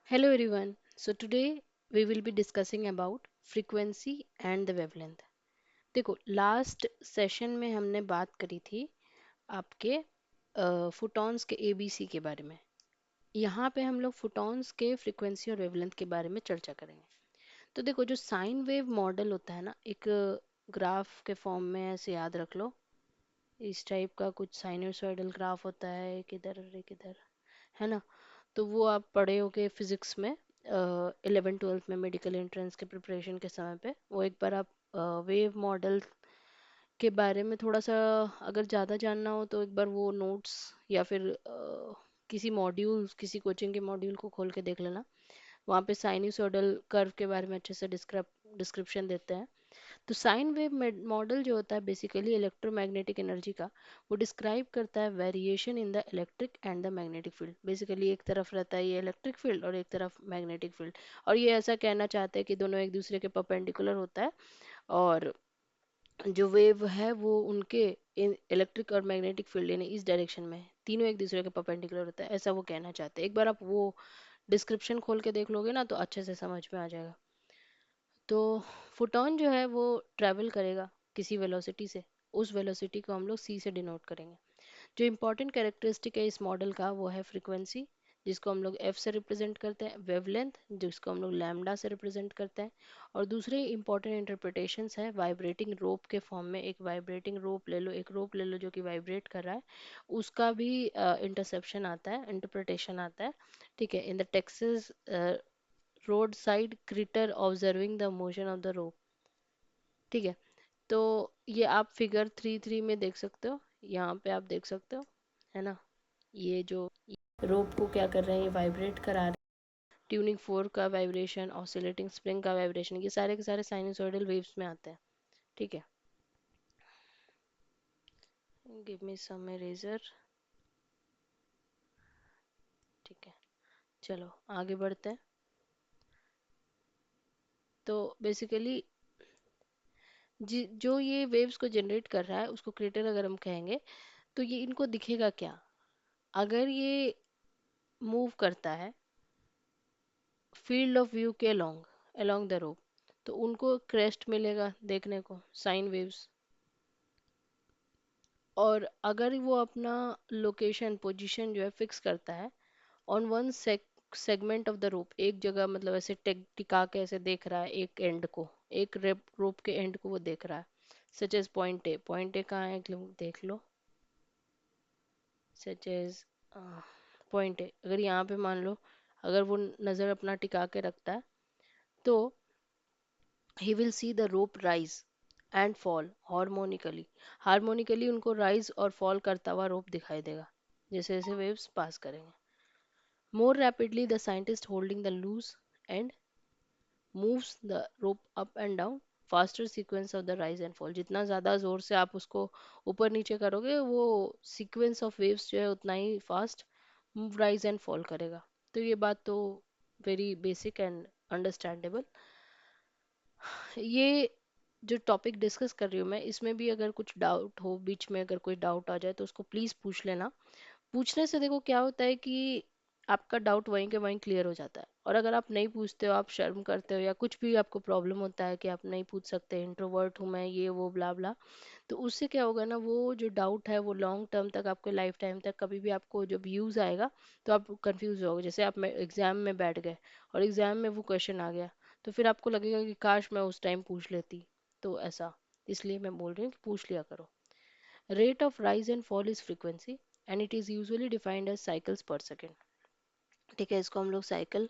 Hello everyone. So today we will be discussing about frequency and the wavelength. देखो last session में हमने बात करी थी आपके फोटॉन्स के एबीसी के बारे में। यहाँ पे हम लोग फोटॉन्स के फ्रीक्वेंसी और वेवलेंथ के बारे में चर्चा करेंगे। तो देखो जो साइन वेव मॉडल होता है ना, एक ग्राफ के फॉर्म में ऐसे याद रख लो। इस टाइप का कुछ साइनोसॉइडल ग्राफ होता है, एक इधर और एक इधर, है ना। तो वो आप पढ़े होगे फिजिक्स में, 11 12 में मेडिकल एंट्रेंस के प्रिपरेशन के समय पे। वो एक बार आप वेव मॉडल के बारे में थोड़ा सा अगर ज़्यादा जानना हो तो एक बार वो नोट्स या फिर किसी मॉड्यूल, किसी कोचिंग के मॉड्यूल को खोल के देख लेना। वहाँ पे साइनसोइडल कर्व के बारे में अच्छे से डिस्क्रिप्शन देते हैं। तो साइन वेव मॉडल जो होता है बेसिकली इलेक्ट्रोमैग्नेटिक एनर्जी का, वो डिस्क्राइब करता है variation in the electric and the magnetic field. Basically एक तरफ रहता है ये इलेक्ट्रिक फील्ड और एक तरफ मैग्नेटिक फील्ड, और ये ऐसा कहना चाहते हैं कि दोनों एक दूसरे के परपेंडिकुलर होता है। और जो वेव है वो उनके इलेक्ट्रिक और मैग्नेटिक फील्ड यानी इस डायरेक्शन में तीनों एक दूसरे के परपेंडिकुलर होता है, ऐसा वो कहना चाहते हैं। एक बार आप वो डिस्क्रिप्शन खोल के देख लोगे ना तो अच्छे से समझ में आ जाएगा। तो फोटॉन जो है वो ट्रैवल करेगा किसी वेलोसिटी से। उस वेलोसिटी को हम लोग सी से डिनोट करेंगे। जो इम्पोर्टेंट कैरेक्टरिस्टिक है इस मॉडल का वो है फ्रीक्वेंसी, जिसको हम लोग एफ से रिप्रेजेंट करते हैं, वेवलेंथ जिसको हम लोग लैम्डा से रिप्रेजेंट करते हैं, और दूसरे इंपॉर्टेंट इंटरप्रिटेशंस है वाइब्रेटिंग रोप के फॉर्म में। एक वाइब्रेटिंग रोप ले लो, एक रोप ले लो जो कि वाइब्रेट कर रहा है, उसका भी इंटरसेप्शन आता है, इंटरप्रिटेशन आता है। ठीक है, in the Texas road side critter observing the motion of the rope. ठीक है, तो ये आप फिगर 3.3 में देख सकते हो, यहाँ पे आप देख सकते हो, है ना। ये जो रोप को क्या कर रहे हैं, ये वाइब्रेट करा रहे हैं। ट्यूनिंग फोर का वाइब्रेशन, ऑसिलेटिंग स्प्रिंग का वाइब्रेशन, ये सारे के सारे साइनसोइडल वेव्स में आते हैं। ठीक है, गिव मी सम इरेजर। ठीक है, चलो आगे बढ़ते हैं। तो बेसिकली जो ये वेव्स को जनरेट कर रहा है उसको क्रिएटर अगर हम कहेंगे, तो ये इनको दिखेगा क्या अगर ये मूव करता है फील्ड ऑफ व्यू के अलोंग अलोंग द रोप। तो उनको क्रेस्ट मिलेगा देखने को, साइन वेव्स। और अगर वो अपना लोकेशन पोजीशन जो है फिक्स करता है on one segment of the रोप, एक जगह मतलब ऐसे टिका के ऐसे देख रहा है एक एंड को, एक रोप के एंड को वो देख रहा है। Such as point A, point A कहाँ है देख लो। सच एज पॉइंट ए, अगर यहाँ पे मान लो अगर वो नज़र अपना टिका के रखता है तो he will see the rope rise and fall harmonically। Harmonically उनको राइज और फॉल करता हुआ रोप दिखाई देगा जैसे जैसे वेव्स पास करेंगे। More rapidly the scientist holding the loose end moves the rope up and down faster sequence of the rise and fall। जितना ज़्यादा ज़ोर से आप उसको ऊपर नीचे करोगे वो सीक्वेंस ऑफ वेव्स जो है उतना ही फास्ट राइज एंड फॉल करेगा। तो ये बात तो वेरी बेसिक एंड अंडरस्टैंडेबल। ये जो टॉपिक डिस्कस कर रही हूँ मैं, इसमें भी अगर कुछ डाउट हो, बीच में अगर कोई डाउट आ जाए तो उसको प्लीज़ पूछ लेना। पूछने से देखो क्या होता है कि आपका डाउट वहीं के वहीं क्लियर हो जाता है। और अगर आप नहीं पूछते हो, आप शर्म करते हो या कुछ भी आपको प्रॉब्लम होता है कि आप नहीं पूछ सकते, इंट्रोवर्ट हूँ मैं, ये वो ब्ला ब्ला, तो उससे क्या होगा ना, वो जो डाउट है वो लॉन्ग टर्म तक, आपके लाइफ टाइम तक कभी भी आपको जब यूज़ आएगा तो आप कंफ्यूज होगे। जैसे आप एग्जाम में बैठ गए और एग्जाम में वो क्वेश्चन आ गया, तो फिर आपको लगेगा कि काश मैं उस टाइम पूछ लेती। तो ऐसा, इसलिए मैं बोल रही हूँ कि पूछ लिया करो। Rate of rise and fall is frequency and it is usually defined as cycles per second. ठीक है, इसको हम लोग साइकिल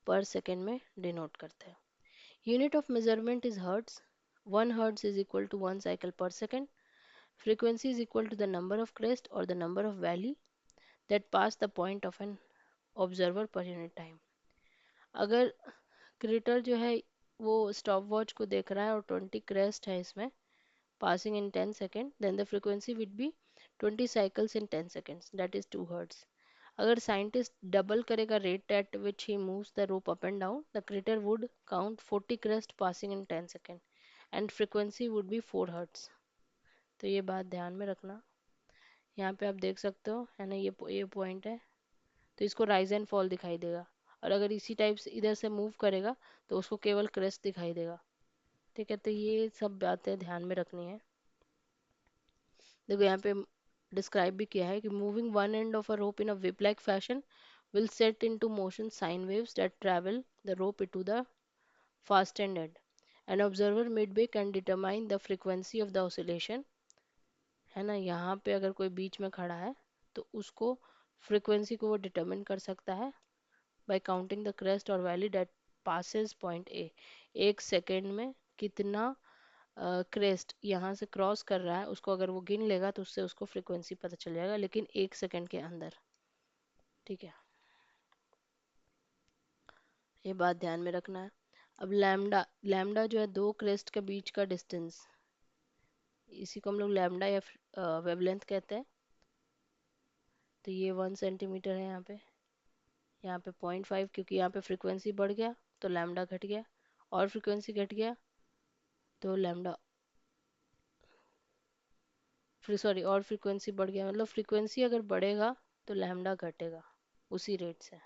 पर सेकेंड में डिनोट करते हैं। Unit of measurement is hertz. 1 hertz is equal to 1 cycle per second. Frequency is equal to the number of crest or the number of valley that pass the point of an observer per unit time। अगर creator जो है वो stop watch को देख रहा है और 20 crest है इसमें passing in 10 seconds, then the frequency would be 20 cycles in 10 seconds, that is 2 hertz। अगर साइंटिस्ट डबल करेगा rate at which he moves the rope up and down, the creator would count 40 crest passing in 10 second and frequency would be 4 hertz. तो ये बात ध्यान में रखना। यहाँ पे आप देख सकते हो, है ना, ये पॉइंट है, तो इसको राइज एंड फॉल दिखाई देगा। और अगर इसी टाइप से इधर से मूव करेगा तो उसको केवल क्रेस्ट दिखाई देगा। ठीक है, तो ये सब बातें ध्यान में रखनी है। देखो यहाँ पे डिस्क्राइब भी किया है कि moving one end of a rope in a whip like fashion will set into motion sine waves that travel the rope to the fastened end. An observer midway can determine the frequency of the oscillation, है ना। यहाँ पे अगर कोई बीच में खड़ा है तो उसको फ्रीक्वेंसी को वो डिटरमिन कर सकता है बाय काउंटिंग द क्रेस्ट और valley that passes point A. एक सेकेंड में कितना क्रेस्ट यहाँ से क्रॉस कर रहा है उसको अगर वो गिन लेगा तो उससे उसको फ्रीक्वेंसी पता चल जाएगा, लेकिन एक सेकेंड के अंदर। ठीक है, ये बात ध्यान में रखना है। अब लैम्डा, लैम्डा जो है दो क्रेस्ट के बीच का डिस्टेंस, इसी को हम लोग लैम्डा या वेवलेंथ कहते हैं। तो ये 1 सेंटीमीटर है यहाँ पे, यहाँ पे 0.5, क्योंकि यहाँ पे फ्रीक्वेंसी बढ़ गया तो लैम्डा घट गया, और फ्रीक्वेंसी घट गया तो लैम्डा, फिर सॉरी, और फ्रीक्वेंसी बढ़ गया मतलब फ्रीक्वेंसी अगर बढ़ेगा तो लैम्डा घटेगा उसी रेट से।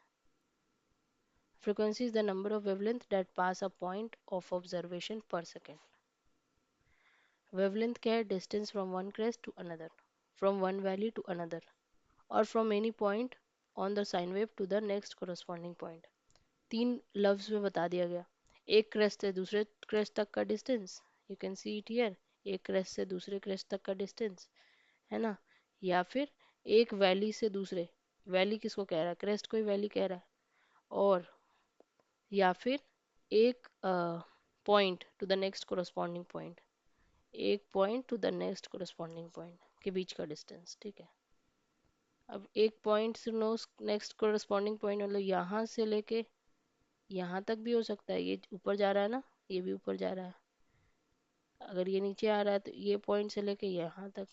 Frequency is the number of wavelength that pass a point of observation per second. Wavelength क्या है? Distance from one crest to another, from one valley to another, or from any point on the sine wave to the next corresponding point. तीन लफ्ज में बता दिया गया। एक crest से दूसरे क्रेस्ट तक का distance, you can see it here, एक क्रेस्ट से दूसरे क्रेस्ट तक का डिस्टेंस, है ना। या फिर एक वैली से दूसरे, वैली किसको कह रहा है? क्रेस्ट को ही वैली कह रहा है। और या फिर एक point to the next corresponding point, एक point to the next corresponding point के बीच का डिस्टेंस। ठीक है, अब एक पॉइंट से नेक्स्ट कोरस्पॉन्डिंग पॉइंट मतलब यहाँ से लेके यहाँ तक भी हो सकता है। ये ऊपर जा रहा है ना, ये भी ऊपर जा रहा है। अगर ये नीचे आ रहा है तो ये पॉइंट से लेके यहाँ तक,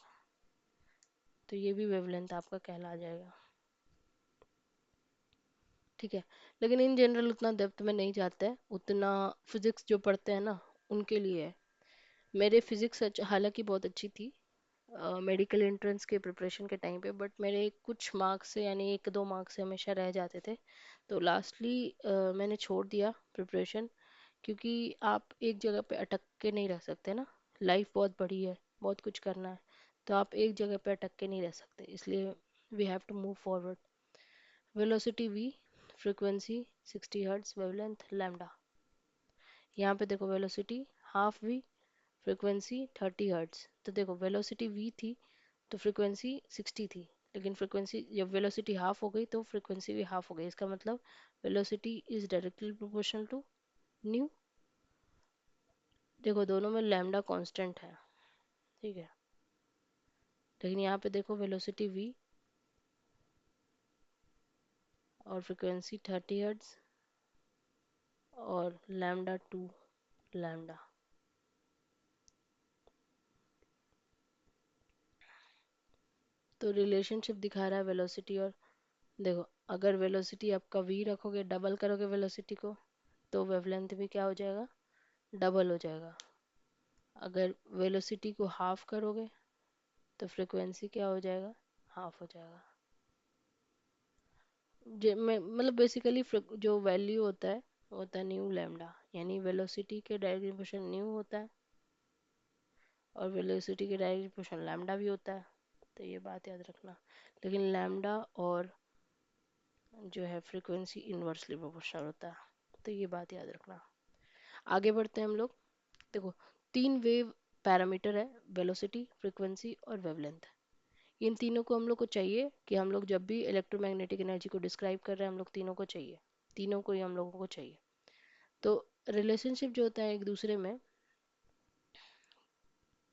तो ये भी वेवलेंथ आपका कहला जाएगा। ठीक है, लेकिन इन जनरल उतना डेप्थ में नहीं जाते हैं, उतना फिजिक्स जो पढ़ते हैं ना उनके लिए है। मेरे फिजिक्स हालांकि बहुत अच्छी थी मेडिकल एंट्रेंस के प्रिपरेशन के टाइम पे, बट मेरे कुछ मार्क्स से यानी एक दो मार्क्स से हमेशा रह जाते थे। तो लास्टली मैंने छोड़ दिया प्रिपरेशन, क्योंकि आप एक जगह पे अटक के नहीं रह सकते ना। लाइफ बहुत बड़ी है, बहुत कुछ करना है, तो आप एक जगह पे अटक के नहीं रह सकते, इसलिए we have to move forward. Velocity v, frequency 60 hertz, wavelength lambda. यहाँ पे देखो velocity half v, frequency 30 hertz. तो देखो वेलोसिटी v थी तो फ्रीक्वेंसी 60 थी, लेकिन फ्रीक्वेंसी जब वेलोसिटी हाफ हो गई तो फ्रीक्वेंसी भी हाफ हो गई। इसका मतलब velocity is directly proportional to nu. देखो दोनों में लैम्डा कांस्टेंट है, ठीक है, लेकिन यहाँ पे देखो वेलोसिटी v और फ्रीक्वेंसी 30 हर्ट्ज और लैम्डा 2 लैम्डा। तो रिलेशनशिप दिखा रहा है वेलोसिटी और, देखो अगर वेलोसिटी आपका v रखोगे, डबल करोगे वेलोसिटी को, तो वेवलेंथ भी क्या हो जाएगा? डबल हो जाएगा। अगर वेलोसिटी को हाफ करोगे तो फ्रीक्वेंसी क्या हो जाएगा? हाफ हो जाएगा। मतलब बेसिकली जो वैल्यू होता है वो होता है न्यू लैम्डा, यानी वेलोसिटी के डायरेक्ट प्रोपोर्शन न्यू होता है और वेलोसिटी के डायरेक्ट प्रोपोर्शन लैम्डा भी होता है। तो ये बात याद रखना। लेकिन लैम्डा और जो है फ्रीक्वेंसी इन्वर्सली प्रोपोर्शनल होता है, तो ये बात याद रखना। आगे बढ़ते हैं हम लोग। देखो तीन वेव पैरामीटर है, वेलोसिटी, फ्रीक्वेंसी और वेवलेंथ। इन तीनों को हम लोग को चाहिए कि हम लोग जब भी इलेक्ट्रोमैग्नेटिक एनर्जी को डिस्क्राइब कर रहे हैं, हम लोग तीनों को चाहिए, तीनों को ही हम लोगों को चाहिए। तो रिलेशनशिप जो होता है एक दूसरे में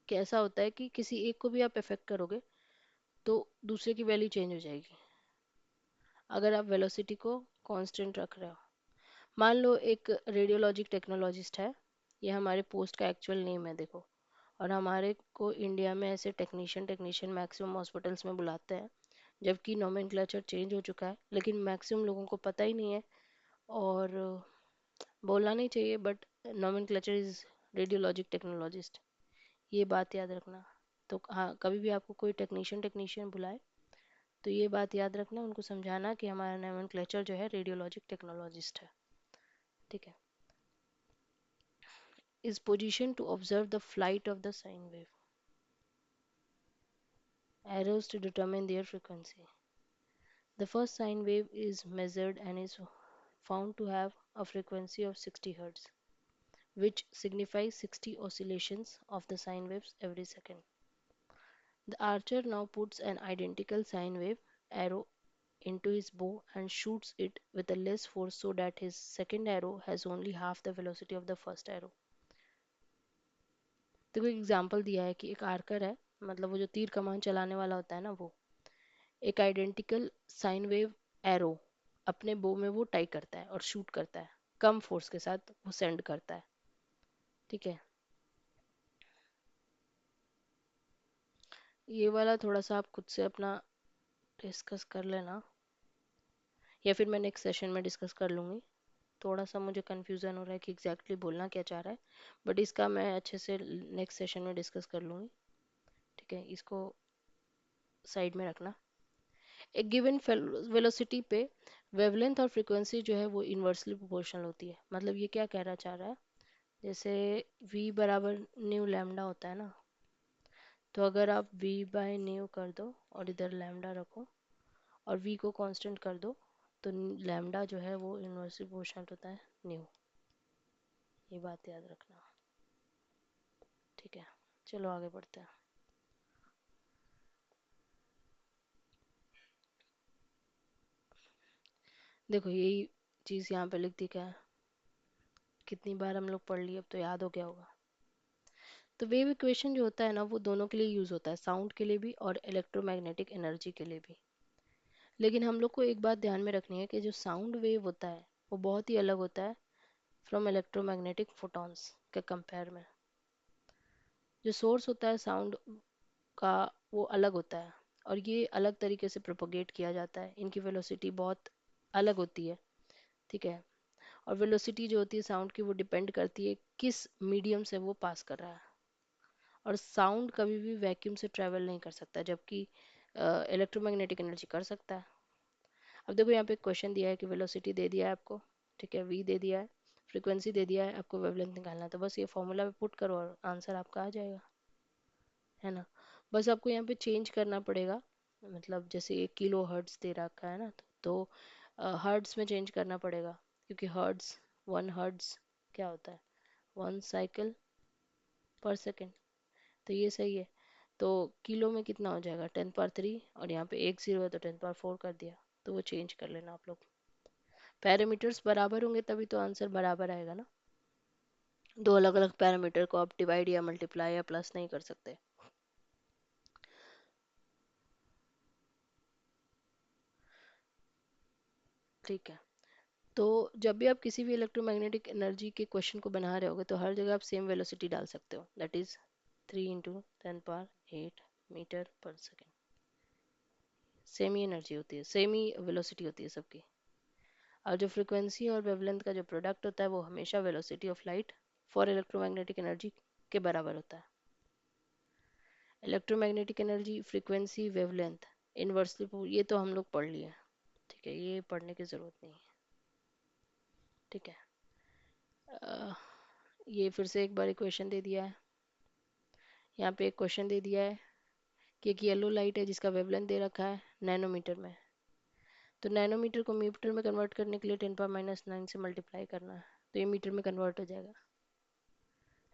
कैसा होता है कि किसी एक को भी आप इफेक्ट करोगे तो दूसरे की वैल्यू चेंज हो जाएगी। अगर आप वेलोसिटी को कांस्टेंट रख रहे हो, मान लो एक रेडियोलॉजिक टेक्नोलॉजिस्ट है, ये हमारे पोस्ट का एक्चुअल नेम है देखो, और हमारे को इंडिया में ऐसे टेक्नीशियन टेक्नीशियन मैक्सिमम हॉस्पिटल्स में बुलाते हैं, जबकि नोमेनक्लेचर चेंज हो चुका है, लेकिन मैक्सिमम लोगों को पता ही नहीं है। और बोलना नहीं चाहिए, but nomenclature is radiologic technologist, ये बात याद रखना। तो हाँ, कभी भी आपको कोई टेक्नीशियन टेक्नीशियन बुलाए तो ये बात याद रखना, उनको समझाना कि हमारा नोमेनक्लेचर जो है रेडियोलॉजिक टेक्नोलॉजिस्ट है। ठीक है। Is position to observe the flight of the sine wave, arrows to determine their frequency. The first sine wave is measured and is found to have a frequency of 60 Hz, which signifies 60 oscillations of the sine waves every second. The archer now puts an identical sine wave arrow into his bow and shoots it with a less force so that his second arrow has only half the velocity of the first arrow. देखो एक example दिया है कि एक आर्कर है, मतलब वो जो तीर कमान चलाने वाला होता है ना, वो एक आइडेंटिकल साइन वेव एरो अपने बो में वो टाई करता है और शूट करता है, कम फोर्स के साथ वो सेंड करता है। ठीक है। ये वाला थोड़ा सा आप खुद से अपना डिस्कस कर लेना, या फिर मैं नेक्स्ट सेशन में डिस्कस कर लूँगी। थोड़ा सा मुझे कन्फ्यूज़न हो रहा है कि एग्जैक्टली बोलना क्या चाह रहा है, बट इसका मैं अच्छे से नेक्स्ट सेशन में डिस्कस कर लूँगी। ठीक है, इसको साइड में रखना। एक गिवन वेलोसिटी पे वेवलेंथ और फ्रीक्वेंसी जो है वो इन्वर्सली प्रोपोर्शनल होती है। मतलब ये क्या कहना चाह रहा है, जैसे v बराबर न्यू लैम्डा होता है ना, तो अगर आप v बाय न्यू कर दो और इधर लैम्डा रखो और v को कांस्टेंट कर दो, तो लैम्डा जो है वो इन्वर्सली प्रोपोर्शनल होता है न्यू। ये बात याद रखना। ठीक है, चलो आगे बढ़ते हैं। देखो यही चीज़ यहाँ पे लिख दी, क्या है, कितनी बार हम लोग पढ़ लिए, अब तो याद हो गया होगा। तो वेव इक्वेशन जो होता है ना, वो दोनों के लिए यूज़ होता है, साउंड के लिए भी और इलेक्ट्रोमैग्नेटिक एनर्जी के लिए भी। लेकिन हम लोग को एक बात ध्यान में रखनी है कि जो साउंड वेव होता है वो बहुत ही अलग होता है फ्रॉम इलेक्ट्रोमैग्नेटिक फोटॉन्स के कंपेयर में। जो सोर्स होता है साउंड का वो अलग होता है, और ये अलग तरीके से प्रोपोगेट किया जाता है, इनकी वेलोसिटी बहुत अलग होती है। ठीक है। और वेलोसिटी जो होती है साउंड की वो डिपेंड करती है किस मीडियम से वो पास कर रहा है। और साउंड कभी भी वैक्यूम से ट्रैवल नहीं कर सकता, जबकि इलेक्ट्रोमैग्नेटिक एनर्जी कर सकता है। अब देखो यहाँ पे क्वेश्चन दिया है कि वेलोसिटी दे दिया है आपको, ठीक है, v दे दिया है, फ्रीक्वेंसी दे दिया है, आपको वेवलेंथ निकालना है, तो बस ये फॉर्मूला पे पुट करो और आंसर आपका आ जाएगा, है ना। बस आपको यहाँ पे चेंज करना पड़ेगा, मतलब जैसे 1 किलो हर्ट्ज दे रखा है ना, तो हर्ट्ज में चेंज करना पड़ेगा, क्योंकि हर्ट्ज 1 हर्ट्ज क्या होता है, 1 साइकिल पर सेकेंड। तो ये सही है। तो किलो में कितना हो जाएगा, 10 पावर 3, और यहाँ पे 1 0 है तो 10 पावर 4 कर दिया। तो वो चेंज कर लेना आप लोग, पैरामीटर्स बराबर होंगे तभी तो आंसर बराबर आएगा ना। दो अलग अलग पैरामीटर को आप डिवाइड या मल्टीप्लाई या प्लस नहीं कर सकते। ठीक है। तो जब भी आप किसी भी इलेक्ट्रोमैग्नेटिक एनर्जी के क्वेश्चन को बना रहे होगे तो हर जगह आप सेम वेलोसिटी डाल सकते हो, दैट इज 3 × 10⁸मीटर पर सेकेंड। सेम ही एनर्जी होती है, सेम ही वेलोसिटी होती है सबकी। और जो फ्रीक्वेंसी और वेवलेंथ का जो प्रोडक्ट होता है वो हमेशा velocity of light for electromagnetic energy के बराबर होता है। Electromagnetic energy, frequency, wavelength, inversely, ये तो हम लोग पढ़ लिए। ठीक है, ये पढ़ने की ज़रूरत नहीं है। ठीक है। अ, ये फिर से एक बार इक्वेशन दे दिया है, यहाँ पे एक क्वेश्चन दे दिया है कि एक येलो लाइट है जिसका वेवलेंथ दे रखा है नैनोमीटर में। तो नैनोमीटर को मीटर में कन्वर्ट करने के लिए 10⁻⁹ से मल्टीप्लाई करना है, तो ये मीटर में कन्वर्ट हो जाएगा,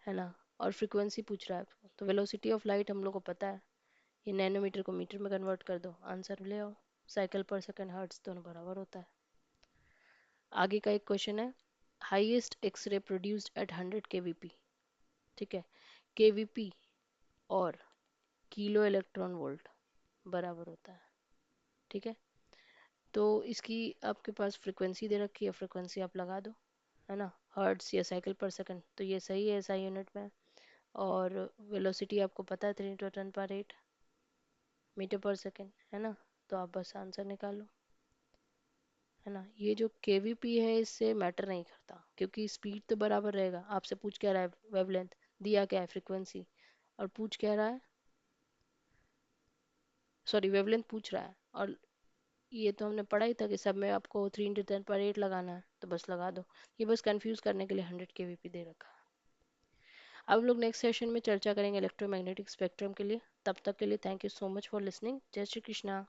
है ना। और फ्रीक्वेंसी पूछ रहा है आपको, तो वेलोसिटी ऑफ लाइट हम लोग को पता है, ये नैनोमीटर को मीटर में कन्वर्ट कर दो, आंसर ले आओ। साइकिल पर सेकंड हर्ट्ज दोनों बराबर होता है। आगे का एक क्वेश्चन है, highest x ray produced at 100 kVp। ठीक है, केवीपी और किलो इलेक्ट्रॉन वोल्ट बराबर होता है। ठीक है। तो इसकी आपके पास फ्रीक्वेंसी दे रखी है, फ्रीक्वेंसी आप लगा दो, है ना, हर्ट्स या साइकिल पर सेकंड, तो ये सही है SI यूनिट में। और वेलोसिटी आपको पता है 3 × 10⁸मीटर पर सेकंड, है ना। तो आप बस आंसर निकालो, है ना। ये जो केवीपी है इससे मैटर नहीं करता, क्योंकि स्पीड तो बराबर रहेगा। आपसे पूछ क्या रहा है, वेवलेंथ, दिया क्या है फ्रीक्वेंसी, और पूछ क्या रहा है सॉरी वेवलेंथ पूछ रहा है। और ये तो हमने पढ़ा ही था कि सब में आपको 3 × 10⁸ लगाना है, तो बस लगा दो। ये बस कंफ्यूज करने के लिए 100 kVp दे रखा है। अब लोग नेक्स्ट सेशन में चर्चा करेंगे इलेक्ट्रोमैग्नेटिक स्पेक्ट्रम के लिए। तब तक के लिए thank you so much for listening. जय श्री कृष्णा।